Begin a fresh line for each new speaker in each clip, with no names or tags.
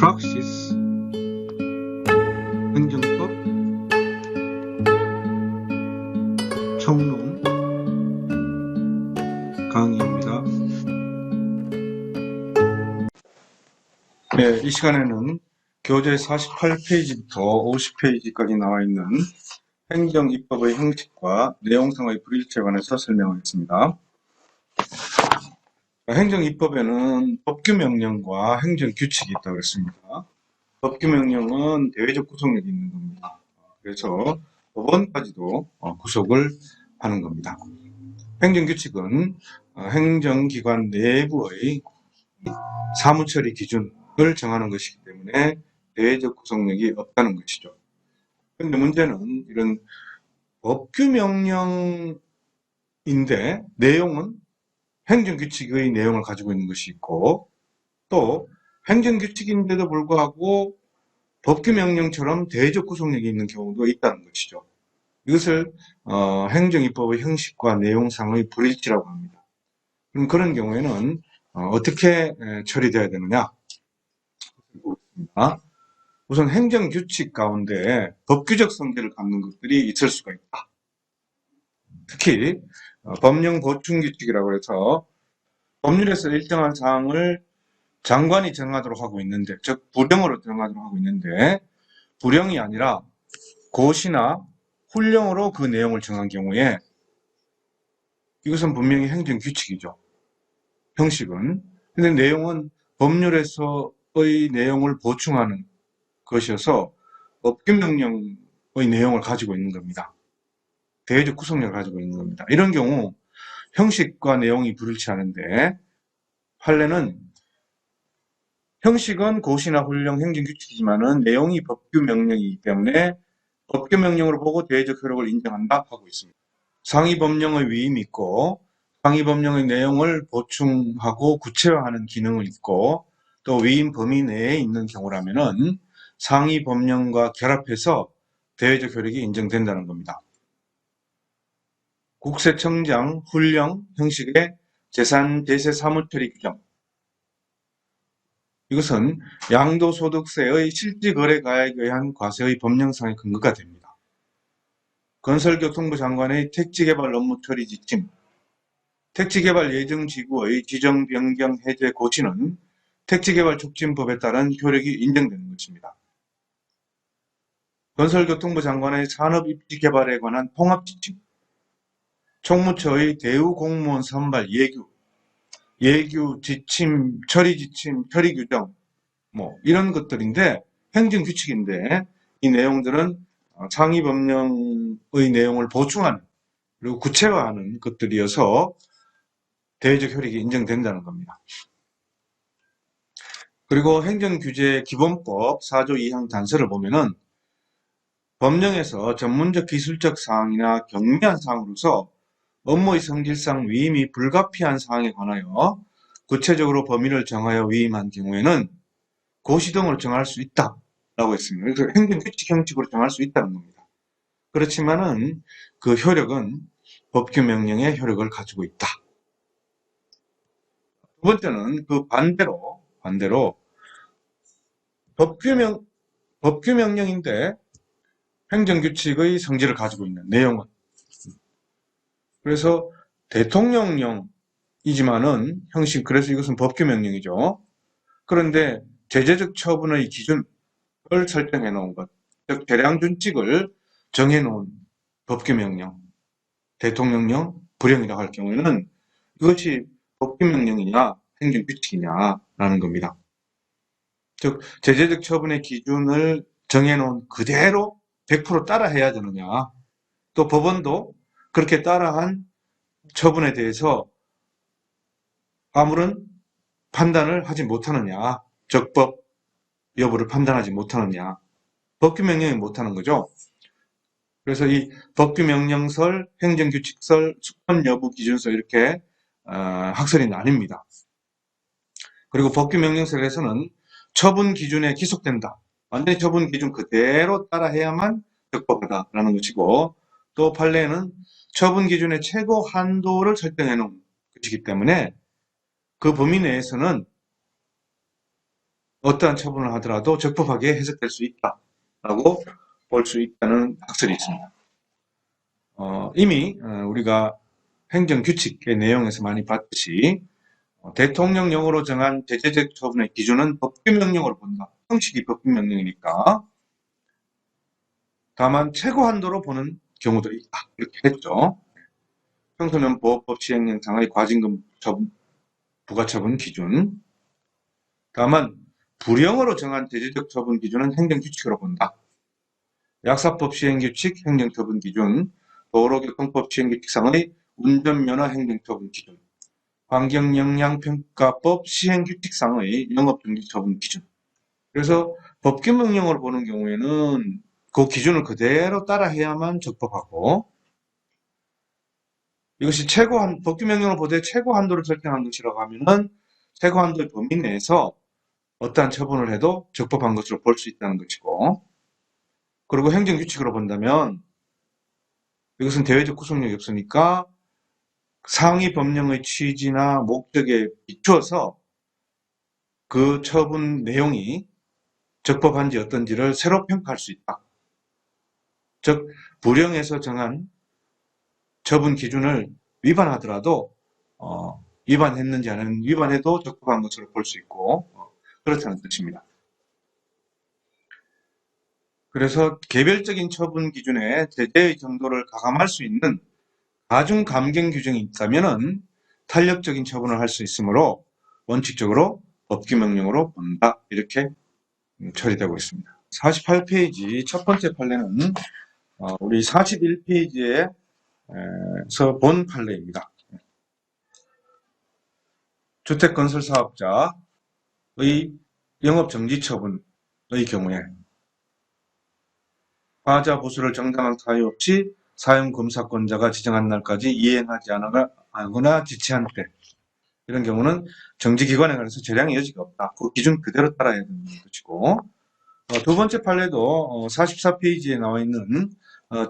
프락시스 행정법 총론 강의입니다. 네, 이 시간에는 교재 48페이지부터 50페이지까지 나와 있는 행정입법의 형식과 내용상의 불일치에 관해서 설명하겠습니다. 행정입법에는 법규명령과 행정규칙이 있다고 했습니다. 법규명령은 대외적 구속력이 있는 겁니다. 그래서 법원까지도 구속을 하는 겁니다. 행정규칙은 행정기관 내부의 사무처리 기준을 정하는 것이기 때문에 대외적 구속력이 없다는 것이죠. 그런데 문제는 이런 법규명령인데 내용은 행정규칙의 내용을 가지고 있는 것이 있고, 또 행정규칙인데도 불구하고 법규명령처럼 대외적 구속력이 있는 경우도 있다는 것이죠. 이것을 행정입법의 형식과 내용상의 불일치라고 합니다. 그럼 그런 경우에는 어떻게 처리되어야 되느냐? 보겠습니다. 우선 행정규칙 가운데 법규적 성질을 갖는 것들이 있을 수가 있다. 특히 법령 보충규칙이라고 해서 법률에서 일정한 사항을 장관이 정하도록 하고 있는데, 즉 부령으로 정하도록 하고 있는데, 부령이 아니라 고시나 훈령으로 그 내용을 정한 경우에 이것은 분명히 행정규칙이죠. 형식은. 근데 내용은 법률에서의 내용을 보충하는 것이어서 법규명령의 내용을 가지고 있는 겁니다. 대외적 구속력을 가지고 있는 겁니다. 이런 경우 형식과 내용이 불일치하는데, 판례는 형식은 고시나 훈령, 행정규칙이지만은 내용이 법규명령이기 때문에 법규명령으로 보고 대외적 효력을 인정한다 하고 있습니다. 상위법령의 위임이 있고 상위법령의 내용을 보충하고 구체화하는 기능을 있고, 또 위임 범위 내에 있는 경우라면은 상위법령과 결합해서 대외적 효력이 인정된다는 겁니다. 국세청장 훈령 형식의 재산 대세 사무처리 규정, 이것은 양도소득세의 실질거래가액에 의한 과세의 법령상의 근거가 됩니다. 건설교통부 장관의 택지개발 업무 처리 지침, 택지개발 예정지구의 지정 변경 해제 고시는 택지개발 촉진법에 따른 효력이 인정되는 것입니다. 건설교통부 장관의 산업입지개발에 관한 통합지침, 총무처의 대우공무원 선발 예규 지침, 처리 지침, 처리 규정, 이런 것들인데, 행정규칙인데, 이 내용들은 상위법령의 내용을 보충하는, 그리고 구체화하는 것들이어서 대외적 효력이 인정된다는 겁니다. 그리고 행정규제 기본법 4조 2항 단서를 보면은 법령에서 전문적 기술적 사항이나 경미한 사항으로서 업무의 성질상 위임이 불가피한 사항에 관하여 구체적으로 범위를 정하여 위임한 경우에는 고시 등으로 정할 수 있다라고 했습니다. 그래서 행정규칙 형식으로 정할 수 있다는 겁니다. 그렇지만은 그 효력은 법규명령의 효력을 가지고 있다. 두 번째는 그 반대로 법규명령인데 행정규칙의 성질을 가지고 있는 내용은, 그래서 대통령령이지만은 형식, 그래서 이것은 법규명령이죠. 그런데 제재적 처분의 기준을 설정해 놓은 것, 즉 재량준칙을 정해 놓은 법규명령, 대통령령, 부령이라고 할 경우에는 이것이 법규명령이냐 행정규칙이냐라는 겁니다. 즉 제재적 처분의 기준을 정해 놓은 그대로 100% 따라해야 되느냐, 또 법원도 그렇게 따라한 처분에 대해서 아무런 판단을 하지 못하느냐, 적법 여부를 판단하지 못하느냐, 법규명령이 못하는 거죠. 그래서 이 법규명령설, 행정규칙설, 숙헌여부기준설 이렇게 학설이 나뉩니다. 그리고 법규명령설에서는 처분 기준에 기속된다, 완전히 처분 기준 그대로 따라해야만 적법하다라는 것이고, 또 판례는 처분 기준의 최고 한도를 설정해 놓은 것이기 때문에 그 범위 내에서는 어떠한 처분을 하더라도 적법하게 해석될 수 있다라고 볼 수 있다는 학설이 있습니다. 이미 우리가 행정규칙의 내용에서 많이 봤듯이 대통령령으로 정한 제재적 처분의 기준은 법규명령으로 본다. 형식이 법규명령이니까. 다만 최고 한도로 보는 경우도 있다. 이렇게 했죠. 청소년 보호법 시행령상의 과징금 처분, 부가처분 기준. 다만 불형으로 정한 제재적 처분 기준은 행정규칙으로 본다. 약사법 시행규칙 행정처분 기준, 도로교통법 시행규칙상의 운전면허 행정처분 기준, 환경영향평가법 시행규칙상의 영업정지처분 기준. 그래서 법규명령으로 보는 경우에는 그 기준을 그대로 따라해야만 적법하고, 이것이 법규명령을 보되 최고 한도를 설정한 것이라고 하면은 최고 한도의 범위 내에서 어떠한 처분을 해도 적법한 것으로 볼 수 있다는 것이고, 그리고 행정규칙으로 본다면 이것은 대외적 구속력이 없으니까 상위 법령의 취지나 목적에 비추어서 그 처분 내용이 적법한지 어떤지를 새로 평가할 수 있다. 즉 불형에서 정한 처분 기준을 위반하더라도 위반했는지 안 했는지 위반해도 적법한 것으로 볼 수 있고 그렇다는 뜻입니다. 그래서 개별적인 처분 기준에 제재의 정도를 가감할 수 있는 가중 감경 규정이 있다면은 탄력적인 처분을 할 수 있으므로 원칙적으로 법규명령으로 본다. 이렇게 처리되고 있습니다. 48페이지 첫 번째 판례는 우리 41페이지에서 본 판례입니다. 주택건설사업자의 영업정지 처분의 경우에 화자 보수를 정당한 사유 없이 사용검사권자가 지정한 날까지 이행하지 않거나 지체한 때, 이런 경우는 정지기관에 관해서 재량의 여지가 없다. 그 기준 그대로 따라야 되는 것이고, 두 번째 판례도 44페이지에 나와 있는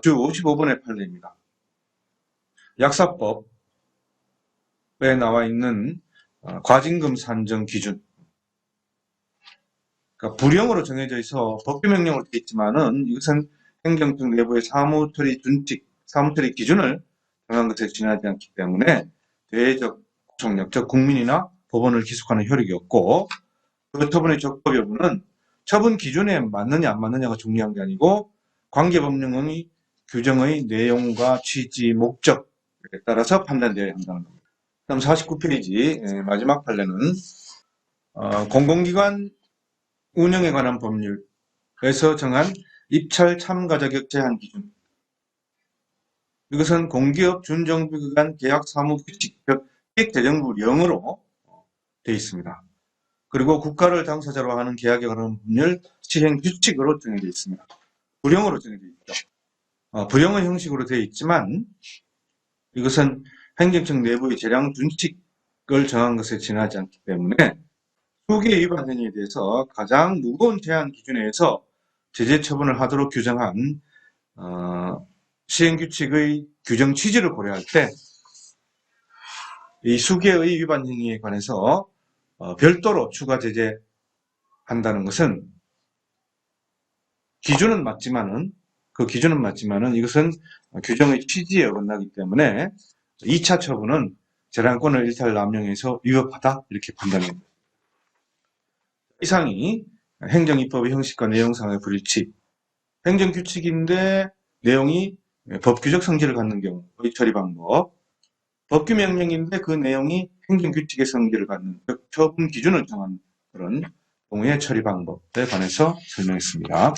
주 55번의 판례입니다. 약사법에 나와 있는 과징금 산정 기준. 그러니까 불형으로 정해져 있어 법규명령으로 되어 있지만은 이것은 행정청 내부의 사무처리 준칙, 사무처리 기준을 정한 것에 지나지 않기 때문에 대외적 구속력, 즉 국민이나 법원을 기속하는 효력이 없고, 그 처분의 적법 여부는 처분 기준에 맞느냐 안 맞느냐가 중요한 게 아니고 관계법령의 규정의 내용과 취지, 목적에 따라서 판단되어야 한다는 겁니다. 다음 49페이지 마지막 판례는 공공기관 운영에 관한 법률에서 정한 입찰 참가 자격 제한 기준. 이것은 공기업 준정부기관 계약 사무 규칙, 즉 기획재정부령으로 되어 있습니다. 그리고 국가를 당사자로 하는 계약에 관한 법률 시행 규칙으로 정해져 있습니다. 불형으로 정해져 있죠. 불형의 형식으로 되어 있지만 이것은 행정청 내부의 재량 준칙을 정한 것에 지나지 않기 때문에 수개 위반 행위에 대해서 가장 무거운 제한 기준에 의해서 제재 처분을 하도록 규정한 시행규칙의 규정 취지를 고려할 때 이 수개의 위반 행위에 관해서 별도로 추가 제재한다는 것은 기준은 맞지만은 이것은 규정의 취지에 어긋나기 때문에 2차 처분은 재량권을 일탈 남용해서 위법하다 이렇게 판단합니다. 이상이 행정입법의 형식과 내용상의 불일치, 행정규칙인데 내용이 법규적 성질을 갖는 경우의 처리 방법, 법규명령인데 그 내용이 행정규칙의 성질을 갖는 처분 기준을 정한 그런 경우의 처리 방법에 관해서 설명했습니다.